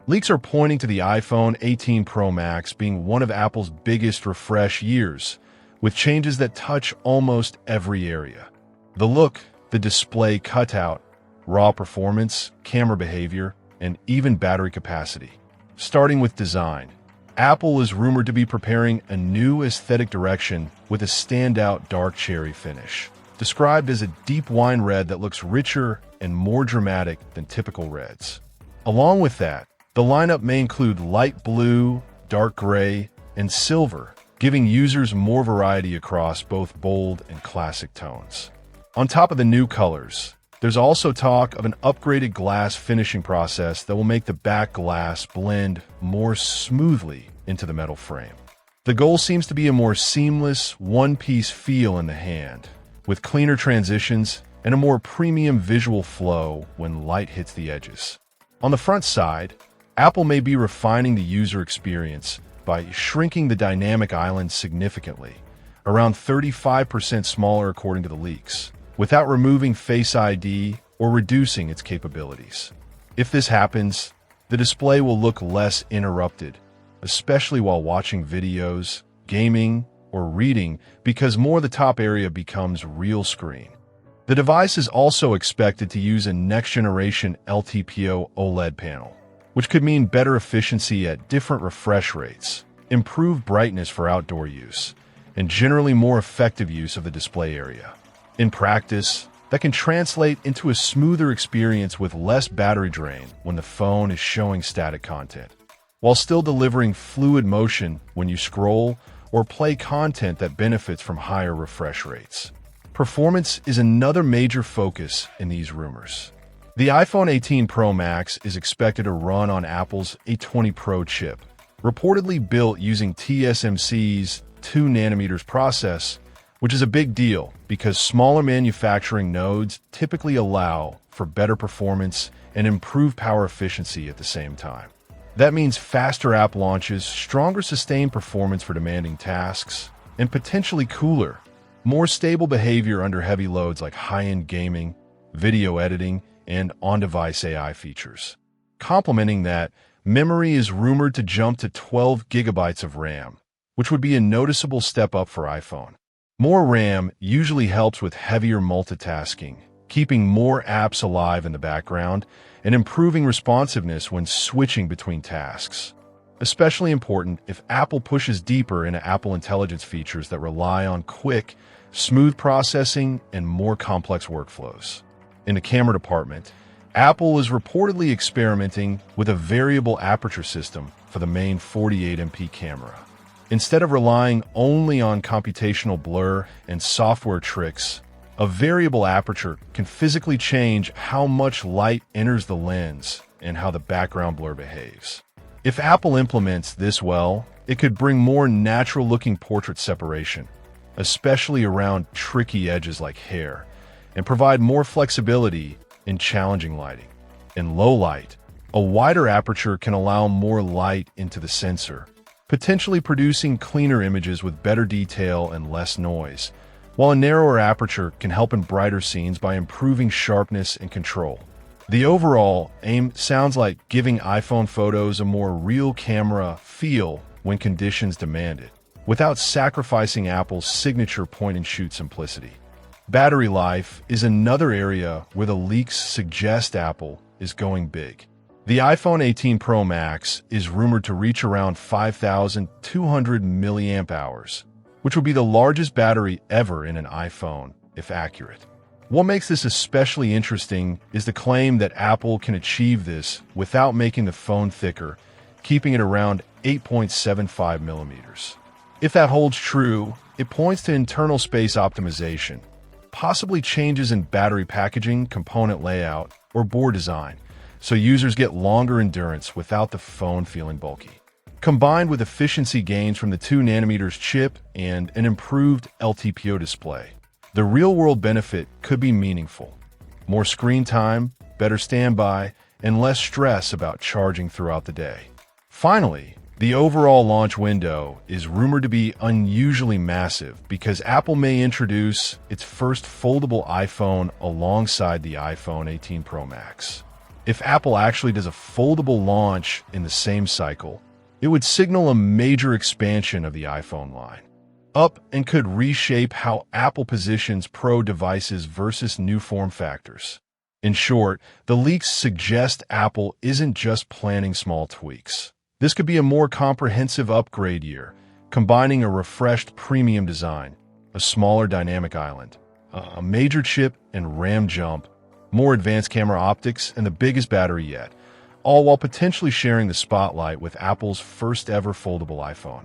Leaks are pointing to the iPhone 18 Pro Max being one of Apple's biggest refresh years, with changes that touch almost every area. The look, the display cutout, raw performance, camera behavior, and even battery capacity. Starting with design, Apple is rumored to be preparing a new aesthetic direction with a standout dark cherry finish, described as a deep wine red that looks richer and more dramatic than typical reds. Along with that, the lineup may include light blue, dark gray, and silver, giving users more variety across both bold and classic tones. On top of the new colors, there's also talk of an upgraded glass finishing process that will make the back glass blend more smoothly into the metal frame. The goal seems to be a more seamless, one-piece feel in the hand, with cleaner transitions and a more premium visual flow when light hits the edges. On the front side, Apple may be refining the user experience by shrinking the dynamic island significantly, around 35% smaller according to the leaks, without removing Face ID or reducing its capabilities. If this happens, the display will look less interrupted, especially while watching videos, gaming, or reading, because more of the top area becomes real screen. The device is also expected to use a next-generation LTPO OLED panel, which could mean better efficiency at different refresh rates, improved brightness for outdoor use, and generally more effective use of the display area. In practice, that can translate into a smoother experience with less battery drain when the phone is showing static content, while still delivering fluid motion when you scroll or play content that benefits from higher refresh rates. Performance is another major focus in these rumors. The iPhone 18 Pro Max is expected to run on Apple's A20 Pro chip, reportedly built using TSMC's 2nm process, which is a big deal because smaller manufacturing nodes typically allow for better performance and improved power efficiency at the same time. That means faster app launches, stronger sustained performance for demanding tasks, and potentially cooler, more stable behavior under heavy loads like high-end gaming, video editing, and on-device AI features. Complementing that, memory is rumored to jump to 12 GB of RAM, which would be a noticeable step up for iPhone. More RAM usually helps with heavier multitasking, keeping more apps alive in the background, and improving responsiveness when switching between tasks. Especially important if Apple pushes deeper into Apple Intelligence features that rely on quick, smooth processing and more complex workflows. In the camera department, Apple is reportedly experimenting with a variable aperture system for the main 48MP camera. Instead of relying only on computational blur and software tricks, a variable aperture can physically change how much light enters the lens and how the background blur behaves. If Apple implements this well, it could bring more natural-looking portrait separation, especially around tricky edges like hair, and provide more flexibility in challenging lighting. In low light, a wider aperture can allow more light into the sensor, potentially producing cleaner images with better detail and less noise, while a narrower aperture can help in brighter scenes by improving sharpness and control. The overall aim sounds like giving iPhone photos a more real camera feel when conditions demand it, without sacrificing Apple's signature point-and-shoot simplicity. Battery life is another area where the leaks suggest Apple is going big. The iPhone 18 Pro Max is rumored to reach around 5,200 mAh, which would be the largest battery ever in an iPhone, if accurate. What makes this especially interesting is the claim that Apple can achieve this without making the phone thicker, keeping it around 8.75 millimeters. If that holds true, it points to internal space optimization, possibly changes in battery packaging, component layout, or board design, so users get longer endurance without the phone feeling bulky. Combined with efficiency gains from the 2nm chip and an improved LTPO display, the real-world benefit could be meaningful. More screen time, better standby, and less stress about charging throughout the day. Finally, the overall launch window is rumored to be unusually massive because Apple may introduce its first foldable iPhone alongside the iPhone 18 Pro Max. If Apple actually does a foldable launch in the same cycle, it would signal a major expansion of the iPhone line up and could reshape how Apple positions Pro devices versus new form factors. In short, the leaks suggest Apple isn't just planning small tweaks. This could be a more comprehensive upgrade year, combining a refreshed premium design, a smaller dynamic island, a major chip and RAM jump, more advanced camera optics, and the biggest battery yet, all while potentially sharing the spotlight with Apple's first ever foldable iPhone.